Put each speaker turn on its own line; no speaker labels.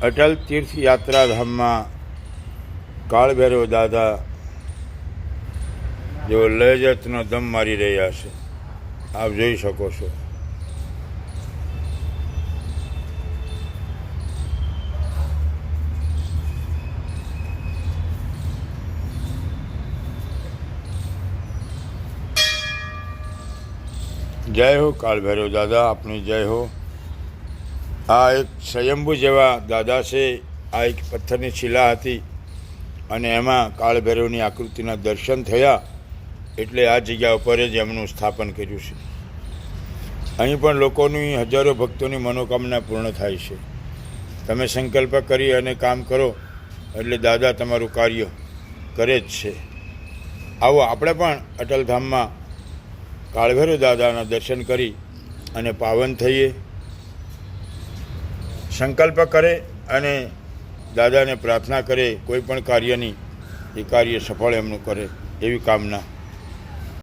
અટલ તીર્થ યાત્રાધામમાં કાળભૈરવ દાદા જેઓ લયજતનો દમ મારી રહ્યા છે, આપ જોઈ શકો છો. જય હો કાળભૈરવ દાદા, આપની જય હો. આ એક સ્વયંભૂ જેવા દાદા છે. આ એક પથ્થરની શિલા હતી અને એમાં કાળભૈરવની આકૃતિના દર્શન થયા એટલે આ જગ્યા ઉપર જ એમનું સ્થાપન કર્યું છે. અહીં પણ લોકોની હજારો ભક્તોની મનોકામના પૂર્ણ થાય છે. તમે સંકલ્પ કરી અને કામ કરો એટલે દાદા તમારું કાર્ય કરે જ છે. આવો આપણે પણ અટલધામમાં કાળભૈરવ દાદાના દર્શન કરી અને પાવન થઈએ. સંકલ્પ કરે અને દાદાને પ્રાર્થના કરે કોઈ પણ કાર્યની, એ કાર્ય સફળ એમનું કરે એવી કામના.